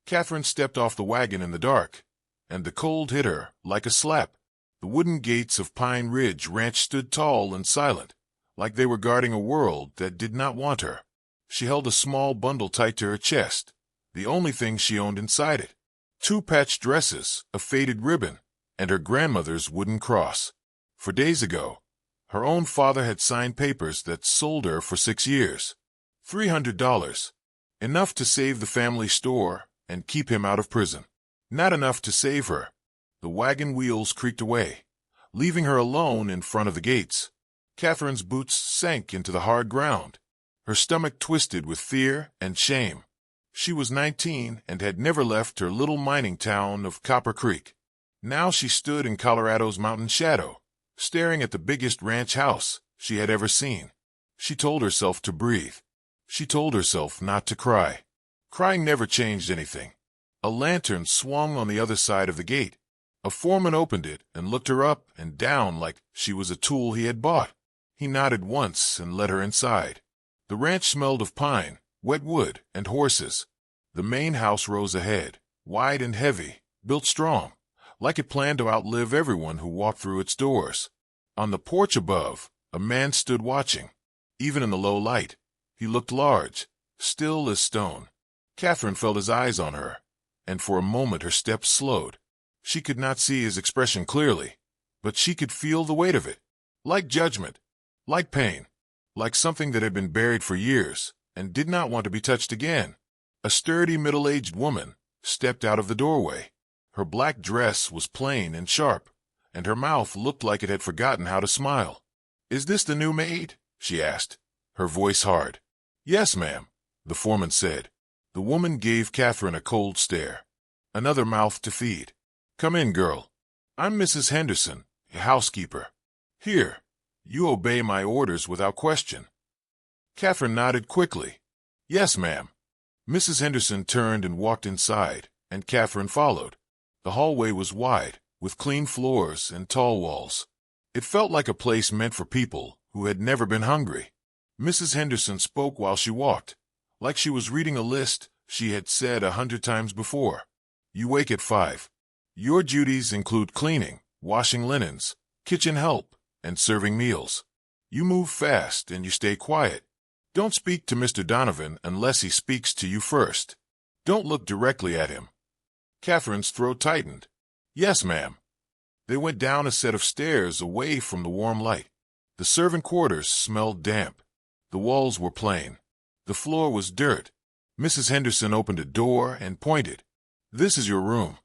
Catherine stepped off the wagon in the dark, and the cold hit her like a slap. The wooden gates of Pine Ridge Ranch stood tall and silent, like they were guarding a world that did not want her. She held a small bundle tight to her chest, the only thing she owned inside it. 2 patched dresses, a faded ribbon, and her grandmother's wooden cross. For days ago, her own father had signed papers that sold her for 6 years. $300. Enough to save the family store and keep him out of prison. Not enough to save her. The wagon wheels creaked away, leaving her alone in front of the gates. Catherine's boots sank into the hard ground. Her stomach twisted with fear and shame. She was 19 and had never left her little mining town of Copper Creek. Now she stood in Colorado's mountain shadow, staring at the biggest ranch house she had ever seen. She told herself to breathe. She told herself not to cry. Crying never changed anything. A lantern swung on the other side of the gate. A foreman opened it and looked her up and down like she was a tool he had bought. He nodded once and led her inside. The ranch smelled of pine, wet wood, and horses. The main house rose ahead, wide and heavy, built strong, like it planned to outlive everyone who walked through its doors. On the porch above, a man stood watching. Even in the low light, he looked large, still as stone. Catherine felt his eyes on her, and for a moment her steps slowed. She could not see his expression clearly, but she could feel the weight of it, like judgment, like pain, like something that had been buried for years and did not want to be touched again. A sturdy middle-aged woman stepped out of the doorway. Her black dress was plain and sharp, and her mouth looked like it had forgotten how to smile. "Is this the new maid?" she asked, her voice hard. "Yes, ma'am," the foreman said. The woman gave Catherine a cold stare. Another mouth to feed. "Come in, girl. I'm Mrs. Henderson, a housekeeper. Here, you obey my orders without question." Catherine nodded quickly. "Yes, ma'am." Mrs. Henderson turned and walked inside, and Catherine followed. The hallway was wide, with clean floors and tall walls. It felt like a place meant for people who had never been hungry. Mrs. Henderson spoke while she walked, like she was reading a list she had said 100 times before. "You wake at 5. Your duties include cleaning, washing linens, kitchen help, and serving meals. You move fast and you stay quiet. Don't speak to Mr. Donovan unless he speaks to you first. Don't look directly at him." Catherine's throat tightened. "Yes, ma'am." They went down a set of stairs away from the warm light. The servant quarters smelled damp. The walls were plain. The floor was dirt. Mrs. Henderson opened a door and pointed. "This is your room."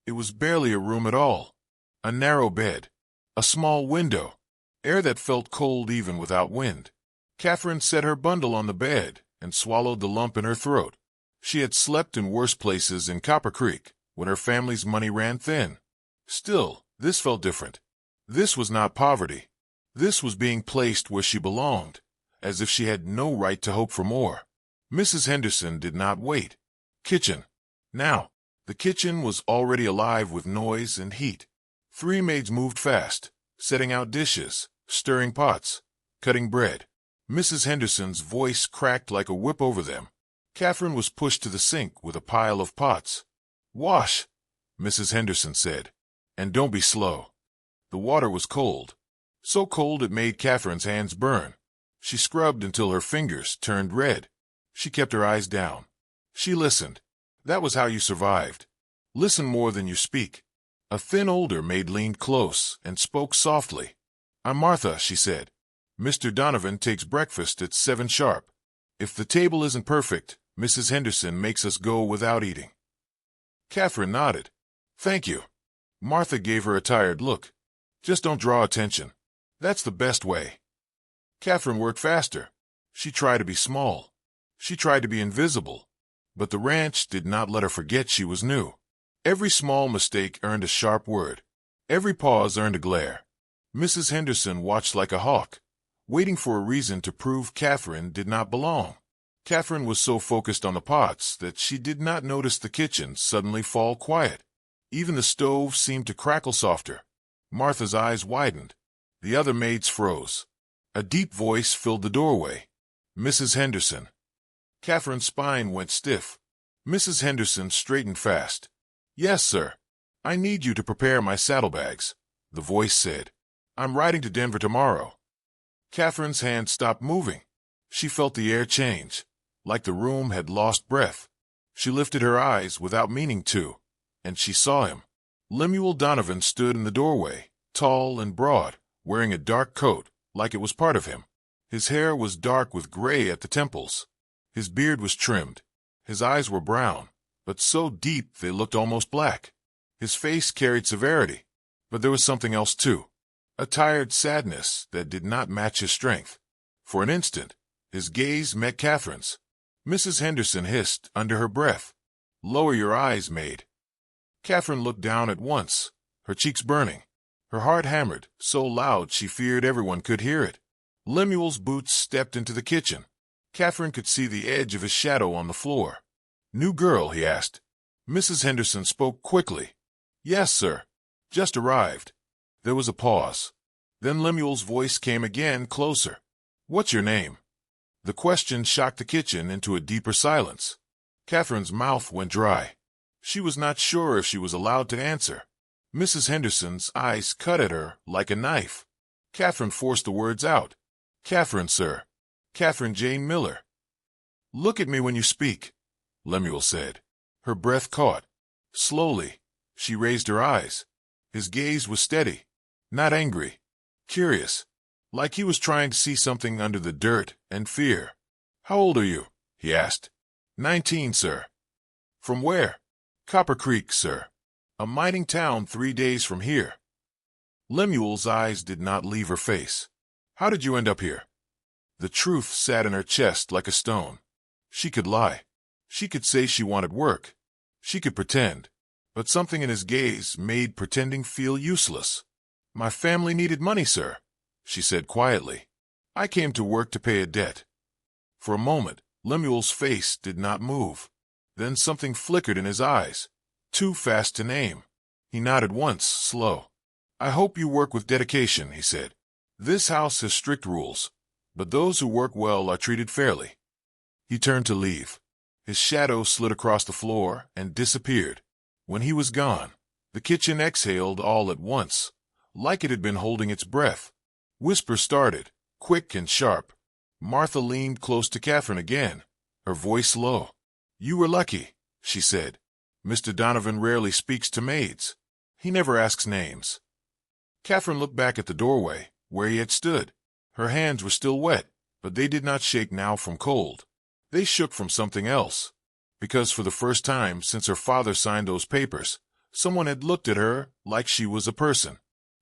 It was barely a room at all. A narrow bed. A small window. Air that felt cold even without wind. Catherine set her bundle on the bed and swallowed the lump in her throat. She had slept in worse places in Copper Creek when her family's money ran thin. Still, this felt different. This was not poverty. This was being placed where she belonged, as if she had no right to hope for more. Mrs. Henderson did not wait. Kitchen. Now, the kitchen was already alive with noise and heat. 3 maids moved fast, setting out dishes, stirring pots, cutting bread. Mrs. Henderson's voice cracked like a whip over them. Catherine was pushed to the sink with a pile of pots. "Wash," Mrs. Henderson said, "and don't be slow." The water was cold, so cold it made Catherine's hands burn. She scrubbed until her fingers turned red. She kept her eyes down. She listened. That was how you survived. Listen more than you speak. A thin older maid leaned close and spoke softly. "I'm Martha," she said. "Mr. Donovan takes breakfast at 7 sharp. If the table isn't perfect, Mrs. Henderson makes us go without eating." Catherine nodded. "Thank you." Martha gave her a tired look. "Just don't draw attention. That's the best way." Catherine worked faster. She tried to be small. She tried to be invisible. But the ranch did not let her forget she was new. Every small mistake earned a sharp word. Every pause earned a glare. Mrs. Henderson watched like a hawk, waiting for a reason to prove Catherine did not belong. Catherine was so focused on the pots that she did not notice the kitchen suddenly fall quiet. Even the stove seemed to crackle softer. Martha's eyes widened. The other maids froze. A deep voice filled the doorway. "Mrs. Henderson." Catherine's spine went stiff. Mrs. Henderson straightened fast. "Yes, sir. I need you to prepare my saddlebags," the voice said. "I'm riding to Denver tomorrow." Catherine's hand stopped moving. She felt the air change, like the room had lost breath. She lifted her eyes without meaning to, and she saw him. Lemuel Donovan stood in the doorway, tall and broad, wearing a dark coat, like it was part of him. His hair was dark with gray at the temples. His beard was trimmed. His eyes were brown, but so deep they looked almost black. His face carried severity, but there was something else too, a tired sadness that did not match his strength. For an instant, his gaze met Catherine's. Mrs. Henderson hissed under her breath, "Lower your eyes, maid." Catherine looked down at once, her cheeks burning. Her heart hammered so loud she feared everyone could hear it. Lemuel's boots stepped into the kitchen. Catherine could see the edge of his shadow on the floor. "New girl?" he asked. Mrs. Henderson spoke quickly. "Yes, sir. Just arrived." There was a pause. Then Lemuel's voice came again, closer. "What's your name?" The question shocked the kitchen into a deeper silence. Catherine's mouth went dry. She was not sure if she was allowed to answer. Mrs. Henderson's eyes cut at her like a knife. Catherine forced the words out. "Catherine, sir. Catherine Jane Miller." "Look at me when you speak," Lemuel said. Her breath caught. Slowly, she raised her eyes. His gaze was steady, not angry, curious, like he was trying to see something under the dirt and fear. "How old are you?" he asked. 19, sir." "From where?" "Copper Creek, sir. A mining town 3 days from here." Lemuel's eyes did not leave her face. "How did you end up here?" The truth sat in her chest like a stone. She could lie. She could say she wanted work. She could pretend. But something in his gaze made pretending feel useless. "My family needed money, sir," she said quietly. "I came to work to pay a debt." For a moment, Lemuel's face did not move. Then something flickered in his eyes. Too fast to name. He nodded once, slow. "I hope you work with dedication," he said. "This house has strict rules, but those who work well are treated fairly." He turned to leave. His shadow slid across the floor and disappeared. When he was gone, the kitchen exhaled all at once, like it had been holding its breath. Whispers started, quick and sharp. Martha leaned close to Catherine again, her voice low. "You were lucky," she said. "Mr. Donovan rarely speaks to maids. He never asks names." Catherine looked back at the doorway, where he had stood. Her hands were still wet, but they did not shake now from cold. They shook from something else. Because for the first time since her father signed those papers, someone had looked at her like she was a person.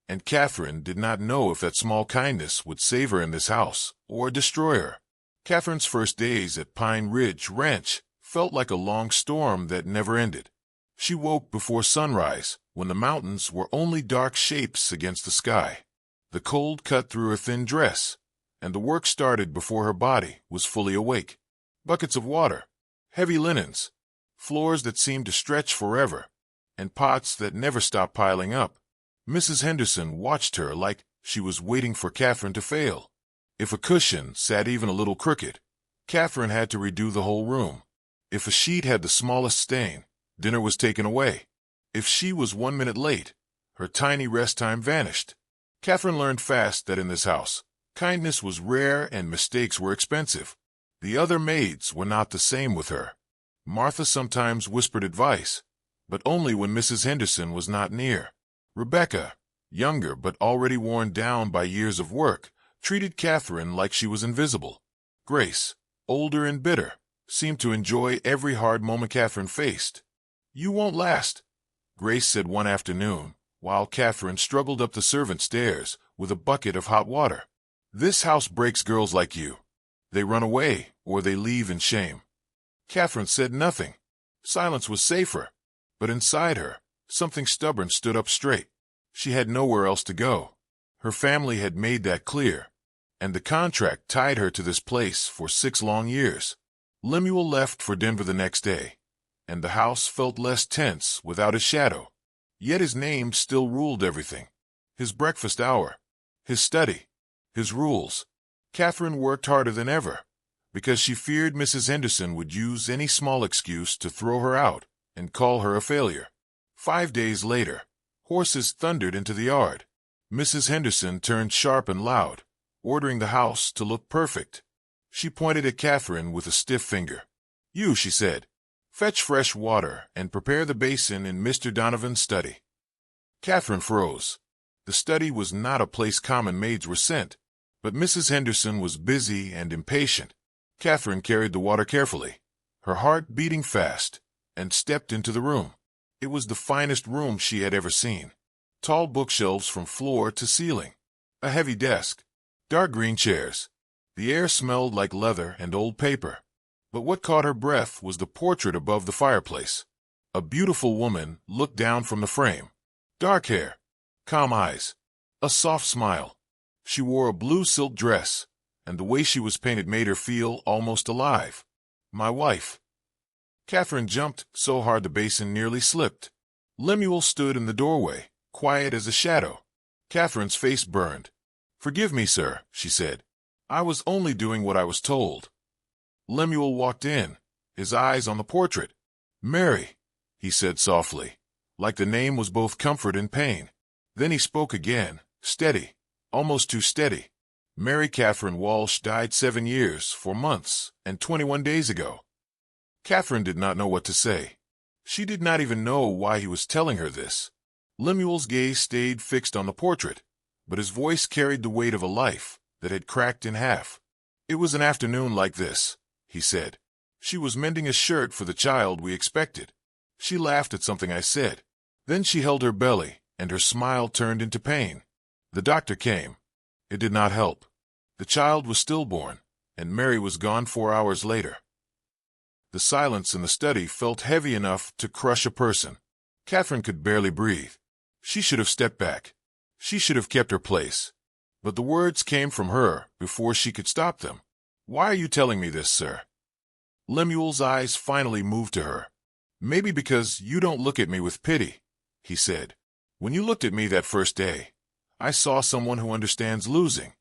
And Catherine did not know if that small kindness would save her in this house or destroy her. Catherine's first days at Pine Ridge Ranch felt like a long storm that never ended. She woke before sunrise, when the mountains were only dark shapes against the sky. The cold cut through her thin dress, and the work started before her body was fully awake. Buckets of water, heavy linens, floors that seemed to stretch forever, and pots that never stopped piling up. Mrs. Henderson watched her like she was waiting for Catherine to fail. If a cushion sat even a little crooked, Catherine had to redo the whole room. If a sheet had the smallest stain, dinner was taken away. If she was 1 minute late, her tiny rest time vanished. Catherine learned fast that in this house, kindness was rare and mistakes were expensive. The other maids were not the same with her. Martha sometimes whispered advice, but only when Mrs. Henderson was not near. Rebecca, younger but already worn down by years of work, treated Catherine like she was invisible. Grace, older and bitter, seemed to enjoy every hard moment Catherine faced. "You won't last," Grace said one afternoon, while Catherine struggled up the servant stairs with a bucket of hot water. "This house breaks girls like you. They run away, or they leave in shame." Catherine said nothing. Silence was safer. But inside her, something stubborn stood up straight. She had nowhere else to go. Her family had made that clear, and the contract tied her to this place for 6 long years. Lemuel left for Denver the next day, and the house felt less tense without his shadow. Yet his name still ruled everything. His breakfast hour, his study, his rules. Catherine worked harder than ever, because she feared Mrs. Henderson would use any small excuse to throw her out and call her a failure. 5 days later, horses thundered into the yard. Mrs. Henderson turned sharp and loud, ordering the house to look perfect. She pointed at Catherine with a stiff finger. "You," she said, "fetch fresh water and prepare the basin in Mr. Donovan's study." Catherine froze. The study was not a place common maids were sent, but Mrs. Henderson was busy and impatient. Catherine carried the water carefully, her heart beating fast, and stepped into the room. It was the finest room she had ever seen. Tall bookshelves from floor to ceiling, a heavy desk, dark green chairs. The air smelled like leather and old paper. But what caught her breath was the portrait above the fireplace. A beautiful woman looked down from the frame. Dark hair, calm eyes, a soft smile. She wore a blue silk dress, and the way she was painted made her feel almost alive. My wife. Catherine jumped so hard the basin nearly slipped. Lemuel stood in the doorway, quiet as a shadow. Catherine's face burned. "Forgive me, sir," she said. "I was only doing what I was told." Lemuel walked in, his eyes on the portrait. "Mary," he said softly, like the name was both comfort and pain. Then he spoke again, steady, almost too steady. "Mary Catherine Walsh died 7 years, 4 months, and 21 days ago." Catherine did not know what to say. She did not even know why he was telling her this. Lemuel's gaze stayed fixed on the portrait, but his voice carried the weight of a life that had cracked in half. "It was an afternoon like this," he said. "She was mending a shirt for the child we expected. She laughed at something I said. Then she held her belly, and her smile turned into pain. The doctor came. It did not help. The child was stillborn, and Mary was gone 4 hours later." The silence in the study felt heavy enough to crush a person. Catherine could barely breathe. She should have stepped back. She should have kept her place. But the words came from her before she could stop them. "Why are you telling me this, sir?" Lemuel's eyes finally moved to her. "Maybe because you don't look at me with pity," he said. "When you looked at me that first day, I saw someone who understands losing."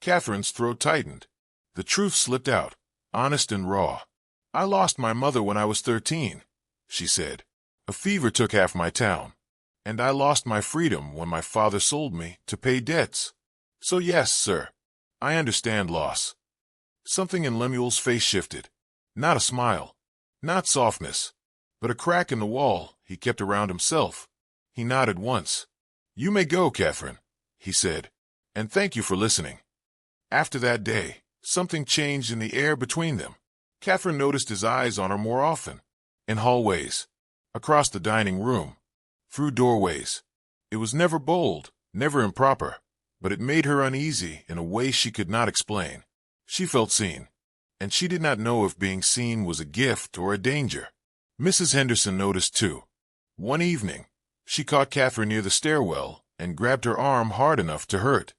Catherine's throat tightened. The truth slipped out, honest and raw. "I lost my mother when I was 13, she said. "A fever took half my town. And I lost my freedom when my father sold me to pay debts. So yes, sir, I understand loss." Something in Lemuel's face shifted. Not a smile, not softness, but a crack in the wall he kept around himself. He nodded once. "You may go, Catherine," he said, "and thank you for listening." After that day, something changed in the air between them. Catherine noticed his eyes on her more often. In hallways, across the dining room, through doorways. It was never bold, never improper, but it made her uneasy in a way she could not explain. She felt seen, and she did not know if being seen was a gift or a danger. Mrs. Henderson noticed too. One evening, she caught Catherine near the stairwell and grabbed her arm hard enough to hurt.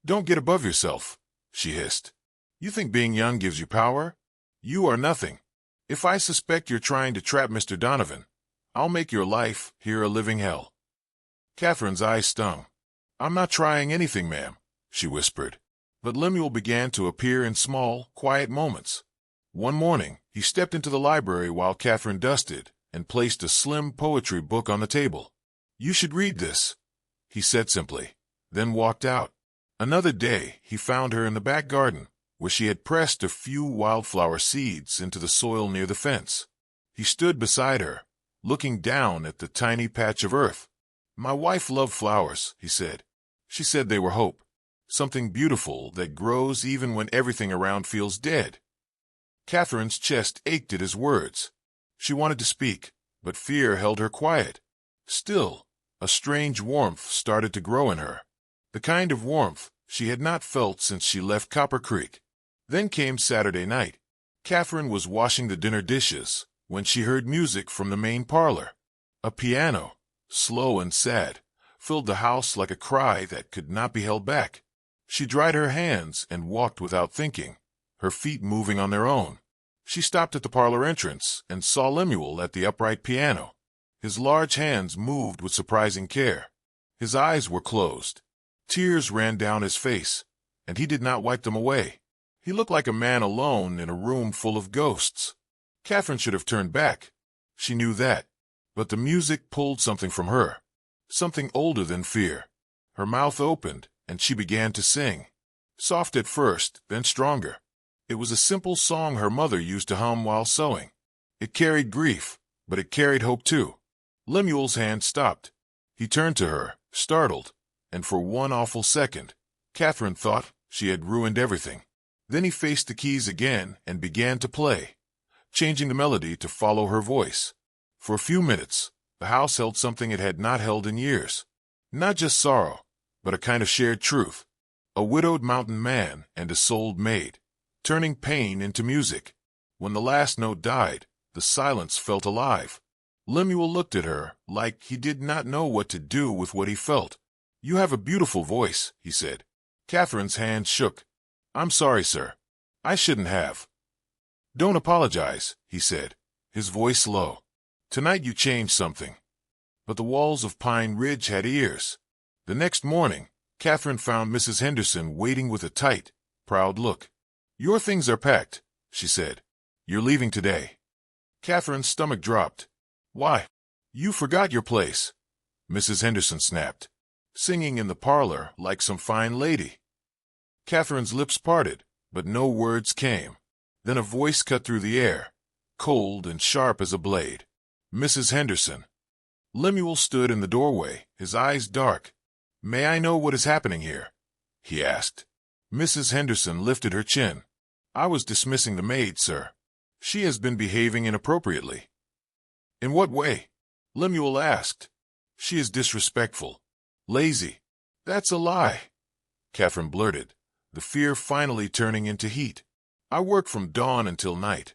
"Don't get above yourself," she hissed. "You think being young gives you power? You are nothing. If I suspect you're trying to trap Mr. Donovan, I'll make your life here a living hell." Catherine's eyes stung. "I'm not trying anything, ma'am," she whispered. But Lemuel began to appear in small, quiet moments. One morning, he stepped into the library while Catherine dusted and placed a slim poetry book on the table. "You should read this," he said simply, then walked out. Another day, he found her in the back garden, where she had pressed a few wildflower seeds into the soil near the fence. He stood beside her, looking down at the tiny patch of earth. "My wife loved flowers," he said. "She said they were hope, something beautiful that grows even when everything around feels dead." Catherine's chest ached at his words. She wanted to speak, but fear held her quiet. Still, a strange warmth started to grow in her, the kind of warmth she had not felt since she left Copper Creek. Then came Saturday night. Catherine was washing the dinner dishes when she heard music from the main parlor. A piano, slow and sad, filled the house like a cry that could not be held back. She dried her hands and walked without thinking, her feet moving on their own. She stopped at the parlor entrance and saw Lemuel at the upright piano. His large hands moved with surprising care. His eyes were closed. Tears ran down his face, and he did not wipe them away. He looked like a man alone in a room full of ghosts. Catherine should have turned back. She knew that. But the music pulled something from her. Something older than fear. Her mouth opened, and she began to sing. Soft at first, then stronger. It was a simple song her mother used to hum while sewing. It carried grief, but it carried hope too. Lemuel's hand stopped. He turned to her, startled, and for one awful second, Catherine thought she had ruined everything. Then he faced the keys again and began to play, changing the melody to follow her voice. For a few minutes, the house held something it had not held in years. Not just sorrow, but a kind of shared truth. A widowed mountain man and a souled maid, turning pain into music. When the last note died, the silence felt alive. Lemuel looked at her like he did not know what to do with what he felt. "You have a beautiful voice," he said. Catherine's hand shook. "I'm sorry, sir. I shouldn't have." "Don't apologize," he said, his voice low. "Tonight you changed something." But the walls of Pine Ridge had ears. The next morning, Catherine found Mrs. Henderson waiting with a tight, proud look. "Your things are packed," she said. "You're leaving today." Catherine's stomach dropped. "Why? You forgot your place," Mrs. Henderson snapped, singing in the parlor like some fine lady. Catherine's lips parted, but no words came. Then a voice cut through the air, cold and sharp as a blade. "Mrs. Henderson." Lemuel stood in the doorway, his eyes dark. "May I know what is happening here?" he asked. Mrs. Henderson lifted her chin. "I was dismissing the maid, sir. She has been behaving inappropriately." "In what way?" Lemuel asked. "She is disrespectful. Lazy." "That's a lie," Catherine blurted, the fear finally turning into heat. "I work from dawn until night."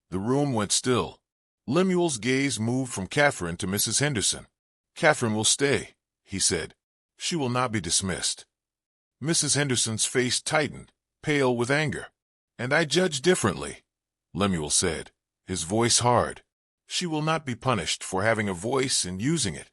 The room went still. Lemuel's gaze moved from Catherine to Mrs. Henderson. "Catherine will stay," he said. "She will not be dismissed." Mrs. Henderson's face tightened, pale with anger. "And I judge differently," Lemuel said, his voice hard. "She will not be punished for having a voice and using it."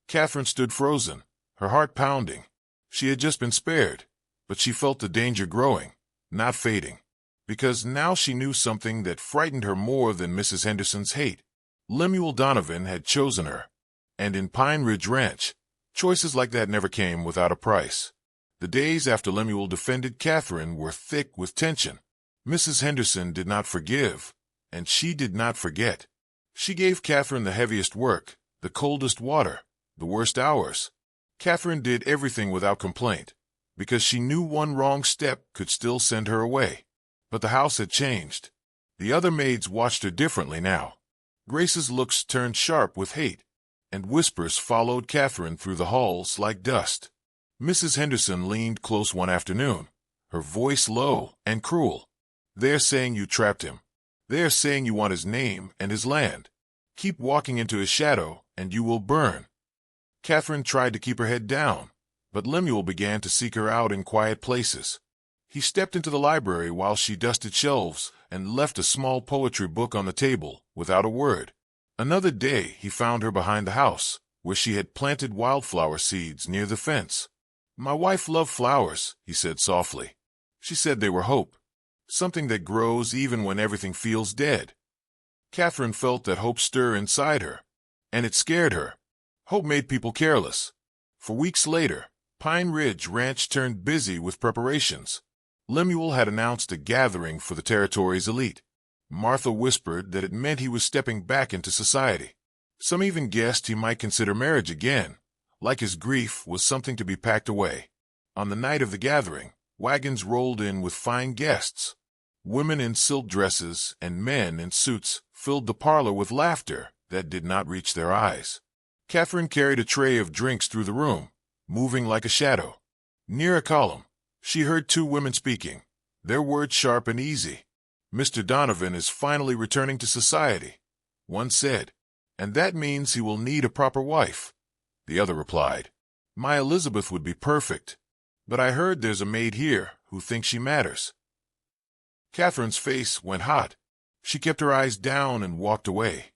Catherine stood frozen, her heart pounding. She had just been spared, but she felt the danger growing, not fading. Because now she knew something that frightened her more than Mrs. Henderson's hate. Lemuel Donovan had chosen her. And in Pine Ridge Ranch, choices like that never came without a price. The days after Lemuel defended Catherine were thick with tension. Mrs. Henderson did not forgive, and she did not forget. She gave Catherine the heaviest work, the coldest water, the worst hours. Catherine did everything without complaint, because she knew one wrong step could still send her away. But the house had changed. The other maids watched her differently now. Grace's looks turned sharp with hate, and whispers followed Catherine through the halls like dust. Mrs. Henderson leaned close one afternoon, her voice low and cruel. "They're saying you trapped him. They're saying you want his name and his land. Keep walking into his shadow, and you will burn." Catherine tried to keep her head down, but Lemuel began to seek her out in quiet places. He stepped into the library while she dusted shelves and left a small poetry book on the table without a word. Another day he found her behind the house, where she had planted wildflower seeds near the fence. "My wife loved flowers," he said softly. "She said they were hope, something that grows even when everything feels dead." Catherine felt that hope stir inside her, and it scared her. Hope made people careless. For weeks later, Pine Ridge Ranch turned busy with preparations. Lemuel had announced a gathering for the territory's elite. Martha whispered that it meant he was stepping back into society. Some even guessed he might consider marriage again, like his grief was something to be packed away. On the night of the gathering, wagons rolled in with fine guests. Women in silk dresses and men in suits filled the parlor with laughter that did not reach their eyes. Catherine carried a tray of drinks through the room, moving like a shadow. Near a column, she heard two women speaking, their words sharp and easy. "Mr. Donovan is finally returning to society," one said, "and that means he will need a proper wife." The other replied, "My Elizabeth would be perfect, but I heard there's a maid here who thinks she matters." Catherine's face went hot. She kept her eyes down and walked away,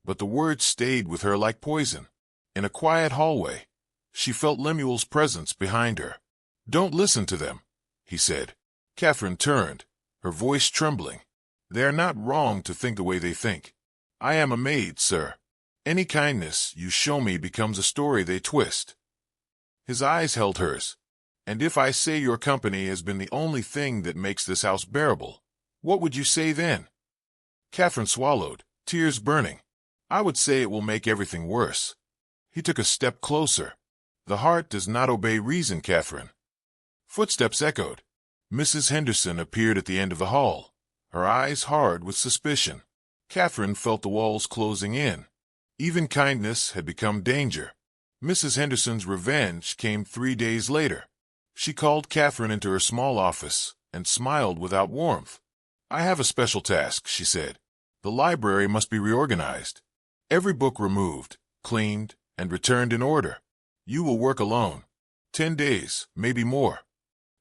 but the words stayed with her like poison. In a quiet hallway, she felt Lemuel's presence behind her. "Don't listen to them," he said. Catherine turned, her voice trembling. They are not wrong to think the way they think. I am a maid, sir. Any kindness you show me becomes a story they twist. His eyes held hers. And if I say your company has been the only thing that makes this house bearable, what would you say then? Catherine swallowed, tears burning. I would say it will make everything worse. He took a step closer. The heart does not obey reason, Catherine. Footsteps echoed. Mrs. Henderson appeared at the end of the hall, her eyes hard with suspicion. Catherine felt the walls closing in. Even kindness had become danger. Mrs. Henderson's revenge came 3 days later. She called Catherine into her small office and smiled without warmth. I have a special task, she said. The library must be reorganized. Every book removed, cleaned, and returned in order. You will work alone. 10 days, maybe more.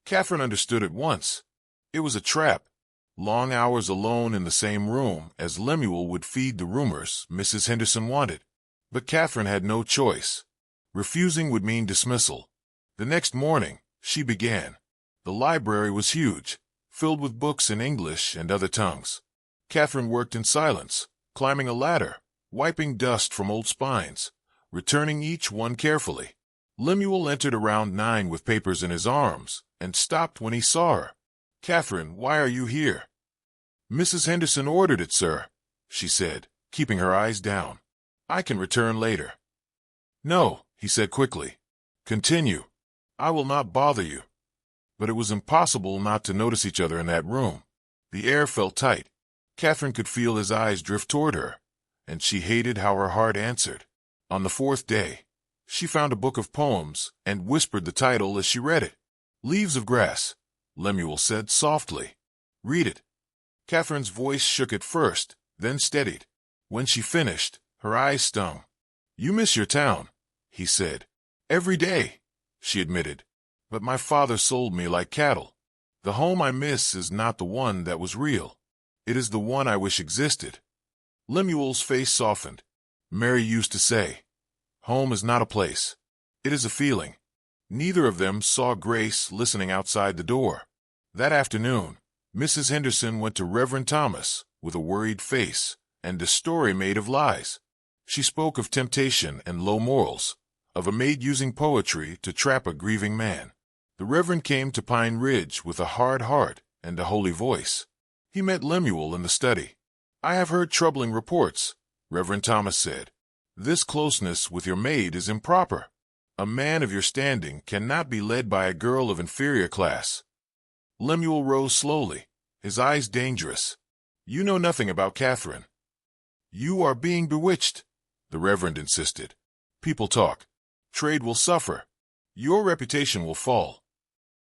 Catherine understood at once. It was a trap. Long hours alone in the same room as Lemuel would feed the rumors Mrs. Henderson wanted. But Catherine had no choice. Refusing would mean dismissal. The next morning, she began. The library was huge, filled with books in English and other tongues. Catherine worked in silence, climbing a ladder, wiping dust from old spines, returning each one carefully. Lemuel entered around 9 with papers in his arms and stopped when he saw her. Catherine, why are you here? Mrs. Henderson ordered it, sir, she said, keeping her eyes down. I can return later. No, he said quickly. Continue. I will not bother you. But it was impossible not to notice each other in that room. The air felt tight. Catherine could feel his eyes drift toward her, and she hated how her heart answered. On the 4th day, she found a book of poems and whispered the title as she read it. Leaves of Grass, Lemuel said softly. Read it. Catherine's voice shook at first, then steadied. When she finished, her eyes stung. You miss your town, he said. Every day, she admitted. But my father sold me like cattle. The home I miss is not the one that was real. It is the one I wish existed. Lemuel's face softened. Mary used to say, home is not a place. It is a feeling. Neither of them saw Grace listening outside the door. That afternoon, Mrs. Henderson went to Reverend Thomas with a worried face and a story made of lies. She spoke of temptation and low morals, of a maid using poetry to trap a grieving man. The Reverend came to Pine Ridge with a hard heart and a holy voice. He met Lemuel in the study. I have heard troubling reports, Reverend Thomas said. This closeness with your maid is improper. A man of your standing cannot be led by a girl of inferior class. Lemuel rose slowly, his eyes dangerous. You know nothing about Catherine. You are being bewitched, the Reverend insisted. People talk. Trade will suffer. Your reputation will fall.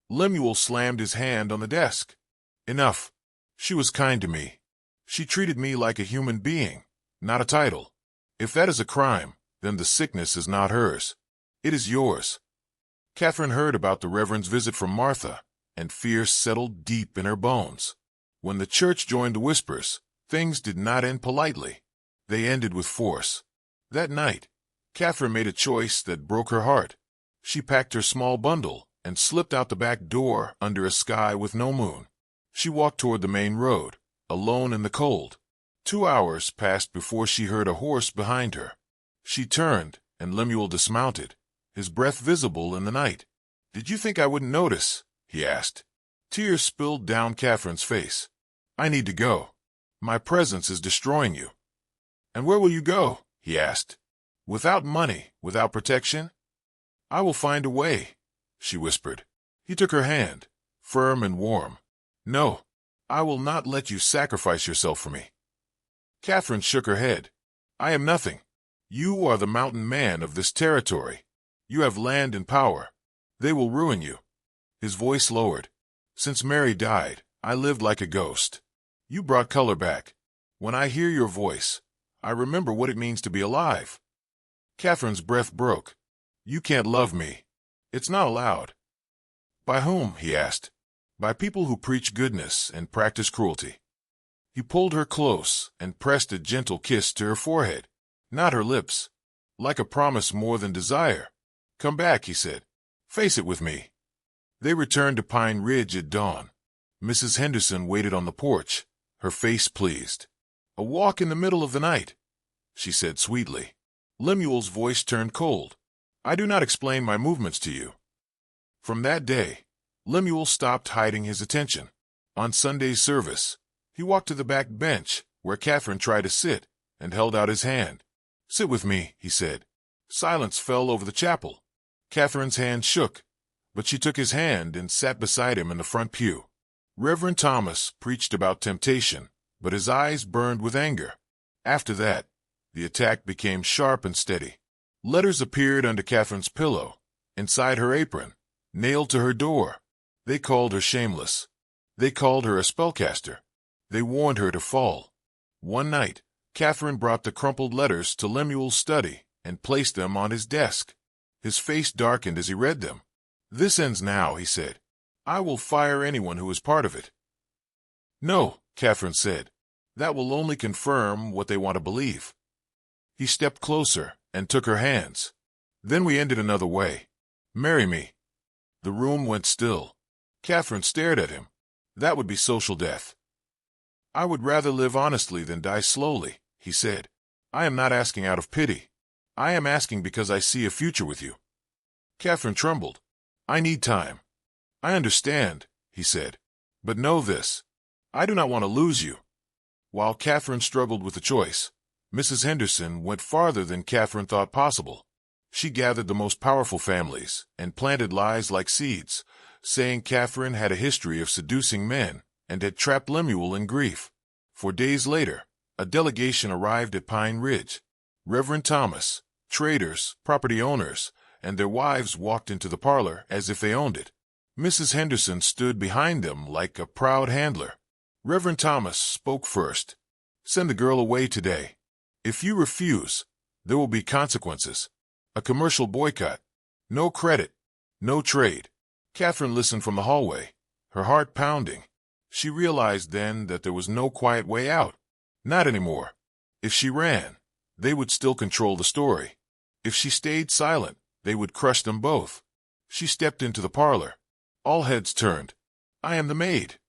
Lemuel slammed his hand on the desk. Enough. She was kind to me. She treated me like a human being, not a title. If that is a crime, then the sickness is not hers. It is yours. Catherine heard about the Reverend's visit from Martha, and fear settled deep in her bones. When the church joined the whispers, things did not end politely. They ended with force. That night, Catherine made a choice that broke her heart. She packed her small bundle and slipped out the back door under a sky with no moon. She walked toward the main road, alone in the cold. 2 hours passed before she heard a horse behind her. She turned, and Lemuel dismounted, his breath visible in the night. Did you think I wouldn't notice? He asked. Tears spilled down Catherine's face. I need to go. My presence is destroying you. And where will you go? He asked. Without money, without protection? I will find a way, she whispered. He took her hand, firm and warm. No, I will not let you sacrifice yourself for me. Catherine shook her head. I am nothing. You are the mountain man of this territory. You have land and power. They will ruin you. His voice lowered. Since Mary died, I lived like a ghost. You brought color back. When I hear your voice, I remember what it means to be alive. Catherine's breath broke. You can't love me. It's not allowed. By whom? He asked. By people who preach goodness and practice cruelty. He pulled her close and pressed a gentle kiss to her forehead, not her lips, like a promise more than desire. Come back, he said. Face it with me. They returned to Pine Ridge at dawn. Mrs. Henderson waited on the porch, her face pleased. "A walk in the middle of the night," she said sweetly. Lemuel's voice turned cold. "I do not explain my movements to you." From that day, Lemuel stopped hiding his attention. On Sunday's service, he walked to the back bench, where Catherine tried to sit, and held out his hand. "Sit with me," he said. Silence fell over the chapel. Catherine's hand shook, but she took his hand and sat beside him in the front pew. Reverend Thomas preached about temptation, but his eyes burned with anger. After that, the attack became sharp and steady. Letters appeared under Catherine's pillow, inside her apron, nailed to her door. They called her shameless. They called her a spellcaster. They warned her to fall. One night, Catherine brought the crumpled letters to Lemuel's study and placed them on his desk. His face darkened as he read them. "This ends now," he said. "I will fire anyone who is part of it." "No," Catherine said. "That will only confirm what they want to believe." He stepped closer and took her hands. "Then we ended another way. Marry me." The room went still. Catherine stared at him. "That would be social death." "I would rather live honestly than die slowly," he said. "I am not asking out of pity. I am asking because I see a future with you." Catherine trembled. "I need time." "I understand," he said. "But know this. I do not want to lose you." While Catherine struggled with the choice, Mrs. Henderson went farther than Catherine thought possible. She gathered the most powerful families and planted lies like seeds, saying Catherine had a history of seducing men and had trapped Lemuel in grief. 4 days later, a delegation arrived at Pine Ridge. Reverend Thomas, traders, property owners, and their wives walked into the parlor as if they owned it. Mrs. Henderson stood behind them like a proud handler. Reverend Thomas spoke first. "Send the girl away today. If you refuse, there will be consequences. A commercial boycott. No credit. No trade." Catherine listened from the hallway, her heart pounding. She realized then that there was no quiet way out. Not anymore. If she ran, they would still control the story. If she stayed silent, they would crush them both. She stepped into the parlor. All heads turned. "I am the maid,"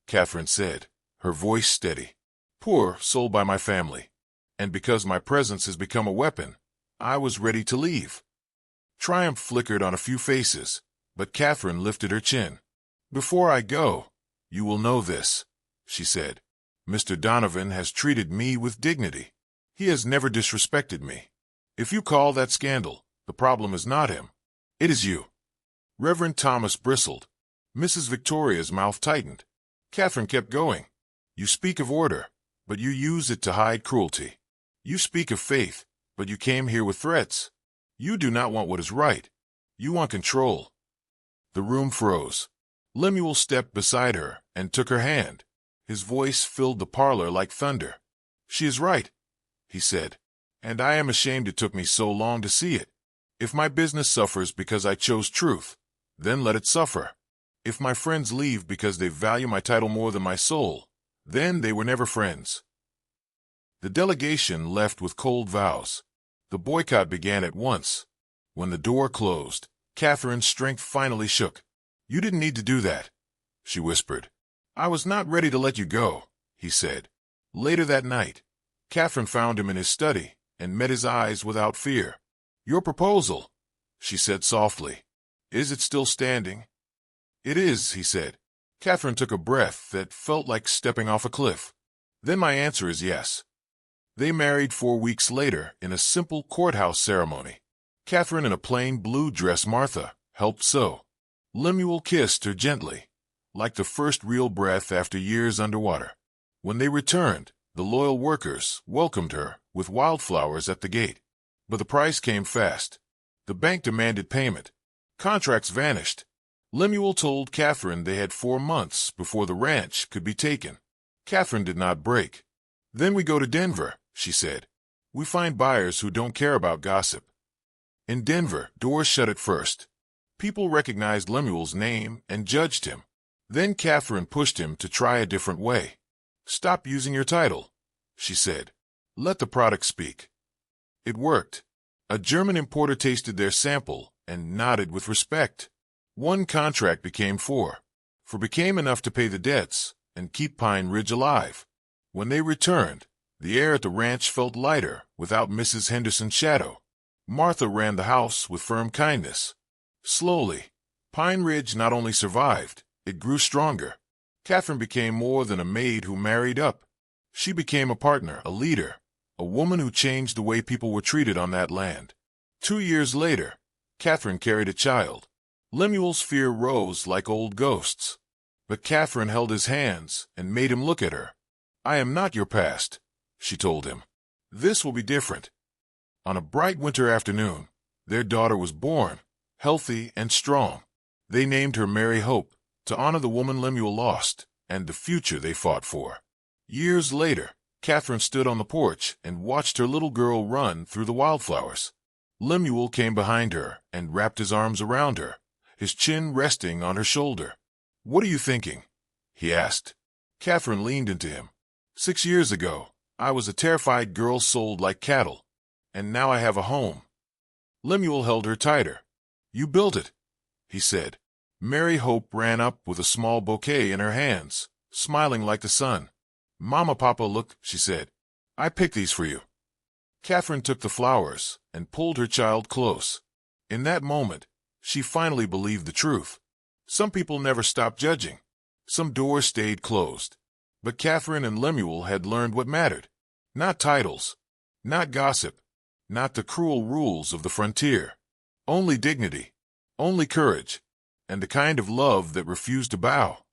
Catherine said, her voice steady. "Poor sold by my family. And because my presence has become a weapon, I was ready to leave." Triumph flickered on a few faces, but Catherine lifted her chin. "Before I go, you will know this," she said. "Mr. Donovan has treated me with dignity. He has never disrespected me. If you call that scandal, the problem is not him. It is you." Reverend Thomas bristled. Mrs. Victoria's mouth tightened. Catherine kept going. "You speak of order, but you use it to hide cruelty. You speak of faith, but you came here with threats. You do not want what is right. You want control." The room froze. Lemuel stepped beside her and took her hand. His voice filled the parlor like thunder. "She is right," he said, "and I am ashamed it took me so long to see it. If my business suffers because I chose truth, then let it suffer. If my friends leave because they value my title more than my soul, then they were never friends." The delegation left with cold vows. The boycott began at once. When the door closed, Catherine's strength finally shook. "You didn't need to do that," she whispered. "I was not ready to let you go," he said. Later that night, Catherine found him in his study and met his eyes without fear. "Your proposal," she said softly. "Is it still standing?" "It is," he said. Catherine took a breath that felt like stepping off a cliff. "Then my answer is yes." They married 4 weeks later in a simple courthouse ceremony. Catherine, in a plain blue dress, Martha, helped sew. Lemuel kissed her gently, like the first real breath after years underwater. When they returned, the loyal workers welcomed her with wildflowers at the gate. But the price came fast. The bank demanded payment. Contracts vanished. Lemuel told Catherine they had 4 months before the ranch could be taken. Catherine did not break. "Then we go to Denver," she said. "We find buyers who don't care about gossip." In Denver, doors shut at first. People recognized Lemuel's name and judged him. Then Catherine pushed him to try a different way. "Stop using your title," she said. "Let the product speak." It worked. A German importer tasted their sample and nodded with respect. 1 contract became 4. for became enough to pay the debts and keep Pine Ridge alive. When they returned, the air at the ranch felt lighter without Mrs. Henderson's shadow. Martha ran the house with firm kindness. Slowly, Pine Ridge not only survived, it grew stronger. Catherine became more than a maid who married up. She became a partner, a leader, a woman who changed the way people were treated on that land. 2 years later, Catherine carried a child. Lemuel's fear rose like old ghosts. But Catherine held his hands and made him look at her. "I am not your past," she told him. "This will be different." On a bright winter afternoon, their daughter was born, healthy and strong. They named her Mary Hope, to honor the woman Lemuel lost and the future they fought for. Years later, Catherine stood on the porch and watched her little girl run through the wildflowers. Lemuel came behind her and wrapped his arms around her, his chin resting on her shoulder. "What are you thinking?" he asked. Catherine leaned into him. 6 years ago, I was a terrified girl sold like cattle, and now I have a home." Lemuel held her tighter. "You built it," he said. Mary Hope ran up with a small bouquet in her hands, smiling like the sun. "Mama, Papa, look," she said. "I picked these for you." Catherine took the flowers and pulled her child close. In that moment, she finally believed the truth. Some people never stopped judging. Some doors stayed closed. But Catherine and Lemuel had learned what mattered. Not titles, not gossip, not the cruel rules of the frontier. Only dignity, only courage, and the kind of love that refused to bow.